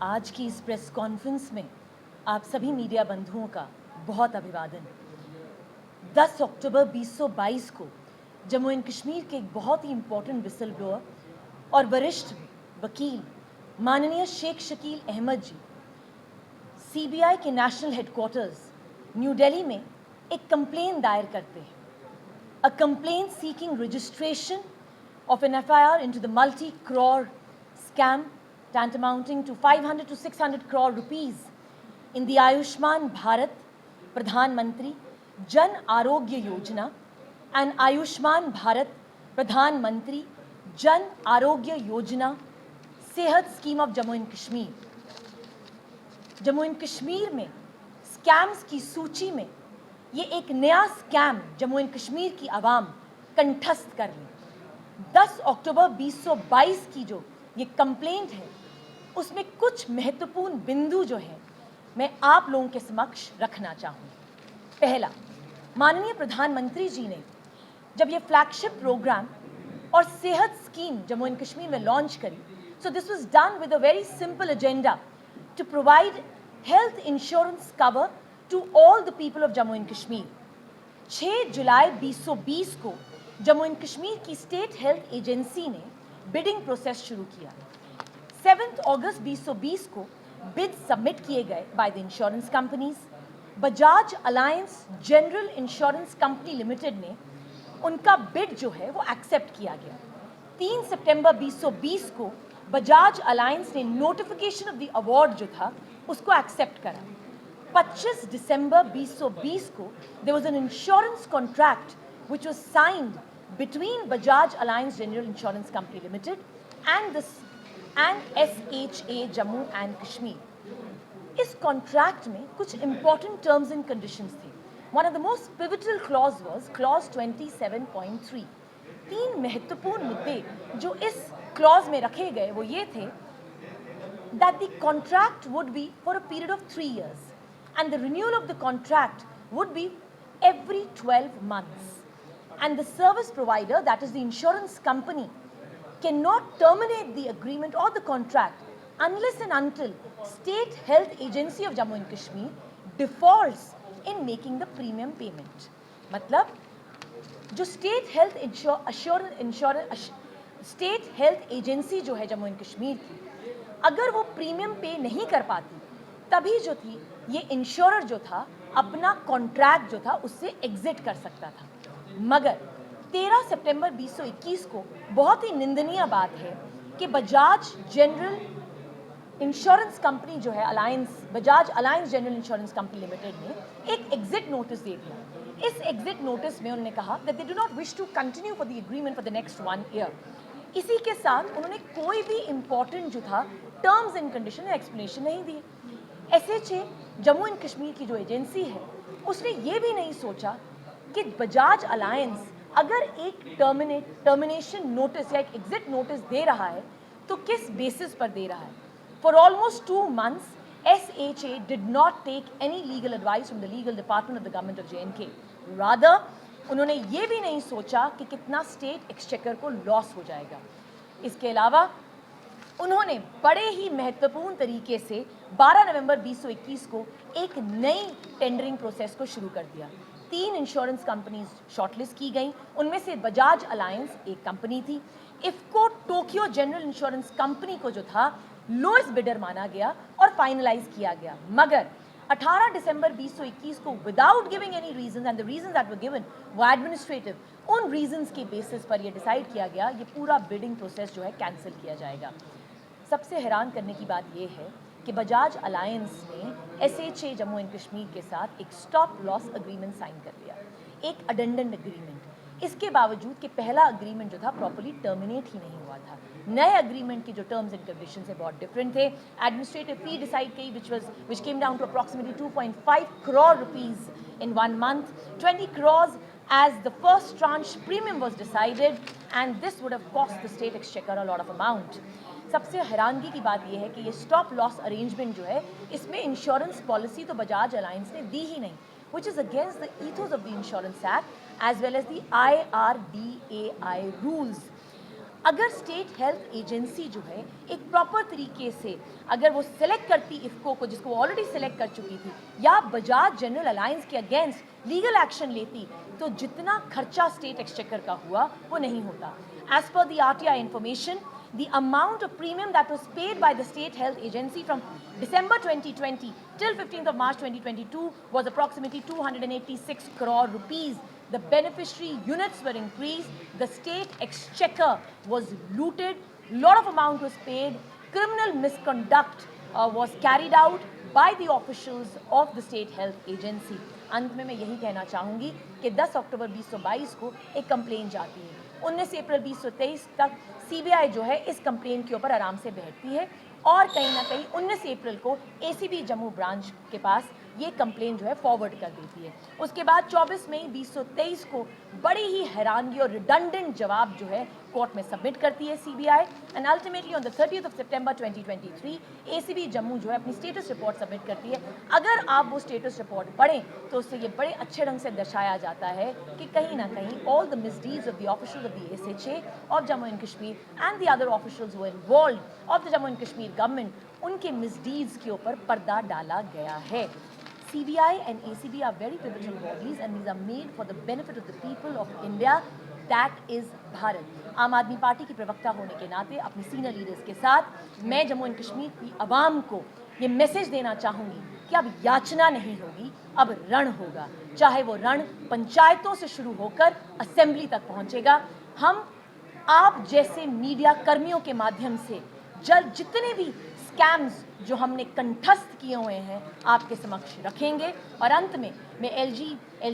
आज की इस प्रेस कॉन्फ्रेंस में आप सभी मीडिया बंधुओं का बहुत अभिवादन। 10 अक्टूबर 2022 को जम्मू एंड कश्मीर के एक बहुत ही इम्पोर्टेंट विसल ब्लोअर और वरिष्ठ वकील माननीय शेख शकील अहमद जी सीबीआई के नेशनल हेडक्वार्टर्स न्यू दिल्ली में एक कंप्लेन दायर करते हैं। A complaint seeking registration of an FIR into the multi-crore scam tantamounting to 500 to 600 crore rupees in the Ayushman Bharat Pradhan Mantri Jan Arogya Yojana and Ayushman Bharat Pradhan Mantri Jan Arogya Yojana Sehat Scheme of Jammu and Kashmir। Jammu and Kashmir में scams की सूची में ये एक नया scam Jammu and Kashmir की आवाम कंठस्थ कर ली। 10 अक्टूबर 2022 की जो ये कंप्लेंट है उसमें कुछ महत्वपूर्ण बिंदु जो है मैं आप लोगों के समक्ष रखना चाहूँ। पहला, माननीय प्रधानमंत्री जी ने जब ये फ्लैगशिप प्रोग्राम और सेहत स्कीम जम्मू एंड कश्मीर में लॉन्च करी, so this was done with a very simple agenda to provide health insurance cover to all the people of Jammu and Kashmir। 6 जुलाई 2020 को जम्मू एंड कश्मीर की स्टेट हेल्थ एजेंसी ने bidding process शुरू किया। 7 अगस्त 2020 को bid submit किए गए by the insurance companies. Bajaj Allianz general insurance company limited ने उनका बिड जो है वो एक्सेप्ट किया गया। 3 सितंबर 2020 को बजाज अलायंस ने नोटिफिकेशन ऑफ द अवार्ड जो था उसको एक्सेप्ट करा। 25 दिसंबर 2020 को there was an insurance contract which was signed between Bajaj Allianz general insurance company limited and SHA Jammu and Kashmir. इस कॉन्ट्रैक्ट में कुछ इंपॉर्टेंट टर्म्स एंड कंडीशंस थी। One of the most pivotal clause was clause 27.3। 3 महत्वपूर्ण मुद्दे जो इस क्लॉज में रखे गए वो ये थे that the contract would be for a period of 3 years and the renewal of the contract would be every 12 months, and the service provider, that is the insurance company, cannot terminate the agreement or the contract unless and until State Health Agency of Jammu and Kashmir defaults in making the premium payment। मतलब जो state health agency जो है Jammu and Kashmir की, अगर वो premium पे नहीं कर पाती तभी जो थी ये इंश्योरर जो था अपना कॉन्ट्रैक्ट जो था उससे एग्जिट कर सकता था। मगर 13 सितंबर 2021 को बहुत ही निंदनीय बात है कि बजाज जनरल इंश्योरेंस कंपनी जो है Bajaj Allianz general insurance company limited ने एक एग्जिट नोटिस दे दिया। इस एग्जिट नोटिस में उन्होंने कहा that they do not wish to continue for the agreement for the next 1 year. इसी के साथ उन्होंने कोई भी इंपॉर्टेंट जो था टर्म्स एंड कंडीशन एक्सप्लेनेशन नहीं दी। एसएचए जम्मू एंड कश्मीर की जो एजेंसी है उसने ये भी नहीं सोचा कि बजाज अलायंस अगर एक टर्मिनेशन नोटिस या एक एग्जिट नोटिस दे रहा है तो किस बेसिस पर दे रहा है। For almost 2 months SHA did not take any legal advice from the legal department of the government of J&K। Rather, उन्होंने ये भी नहीं सोचा कि कितना स्टेट एक्सचेकर को लॉस हो जाएगा। इसके अलावा उन्होंने बड़े ही महत्वपूर्ण तरीके से 12 नवंबर 2021 को एक नई टेंडरिंग प्रोसेस को शुरू कर दिया। 3 इंश्योरेंस कंपनीज शॉर्टलिस्ट की गई, उनमें से बजाज अलायंस एक कंपनी थी। IFFCO Tokyo general insurance company को जो था लोएस्ट बिडर माना गया और फाइनलाइज किया गया। मगर 18 दिसंबर 2021 को without giving any reason and the reasons that were given वो एडमिनिस्ट्रेटिव, उन रीजंस के बेसिस पर यह डिसाइड किया गया ये पूरा बिडिंग प्रोसेस जो है कैंसिल किया जाएगा। सबसे हैरान करने की बात यह है कि बजाज अलायंस ने एसएचए जम्मू एंड कश्मीर के साथ एक स्टॉप लॉस एग्रीमेंट साइन कर लिया, एक अडेंडेंट एग्रीमेंट। इसके बावजूद कि पहला एग्रीमेंट जो था प्रॉपर्ली टर्मिनेट ही नहीं हुआ था। नए एग्रीमेंट के जो टर्म्स एंड कंडीशंस है बहुत डिफरेंट थे। एडमिनिस्ट्रेटिव फी डिसाइड की which came down to approximately 2.5 crore rupees in 1 month, 20 crores as the first tranche premium was decided, and this would have cost the state exchequer a lot of amount। सबसे हैरानगी की बात यह है कि ये stop loss arrangement जो है इसमें इंश्योरेंस पॉलिसी तो बजाज अलायंस ने दी ही नहीं, which is against the ethos of the Insurance Act as well as the IRDAI rules। अगर स्टेट हेल्थ एजेंसी जो है एक प्रॉपर तरीके से अगर वो सिलेक्ट करती इफ़को को, जिसको ऑलरेडी सिलेक्ट कर चुकी थी, या बजाज जनरल अलायंस के अगेंस्ट लीगल एक्शन लेती, तो जितना खर्चा स्टेट एक्सचेकर का हुआ वो नहीं होता। As per the RTI information, the amount of premium that was paid by the state health agency from December 2020 till 15th of March 2022 was approximately 286 crore rupees. The beneficiary units were increased, the state exchequer was looted, lot of amount was paid, criminal misconduct was carried out by the officials of the state health agency. अंत में मैं यही कहना चाहूँगी कि 10 अक्टूबर 2022 को एक complain जाती है, 19 अप्रैल 2023 तक CBI जो है इस कंप्लेन के ऊपर आराम से बैठती है और कहीं ना कहीं 19 अप्रैल को ACB जम्मू ब्रांच के पास ये कंप्लेन जो है फॉरवर्ड कर देती है। उसके बाद 24 मई 2023 को बड़ी ही हैरानगी और रिडंडेंट जवाब जो है कोर्ट में सबमिट करती है CBI and ultimately on the 30th of September 2023 ACB Jammu जो है अपनी स्टेटस रिपोर्ट सबमिट करती है। अगर आप वो स्टेटस रिपोर्ट पढ़ें तो उससे ये बड़े अच्छे ढंग से दर्शाया जाता है कि कहीं ना कहीं all the misdeeds of the officials of the SHA of Jammu and Kashmir and the other officials who involved of the Jammu and Kashmir government, उनके मिसडीड्स के ऊपर पर्दा डाला गया है। CBI and ACB are very pivotal bodies and these are made for the benefit of the people of India, that is Bharat. आम आदमी party की प्रवक्ता होने के नाते अपने सीनियर लीडर्स के साथ मैं जम्मू एंड कश्मीर की आवाम को ये मैसेज देना चाहूँगी कि अब याचना नहीं होगी, अब रण होगा। चाहे वो रण पंचायतों से शुरू होकर असेंबली तक पहुँचेगा। हम आप जैसे मीडिया कर्मियों के माध्यम से जितने भी स्कैम्स जो हमने कंठस्थ किए हुए हैं आपके समक्ष रखेंगे। और अंत में मैं LG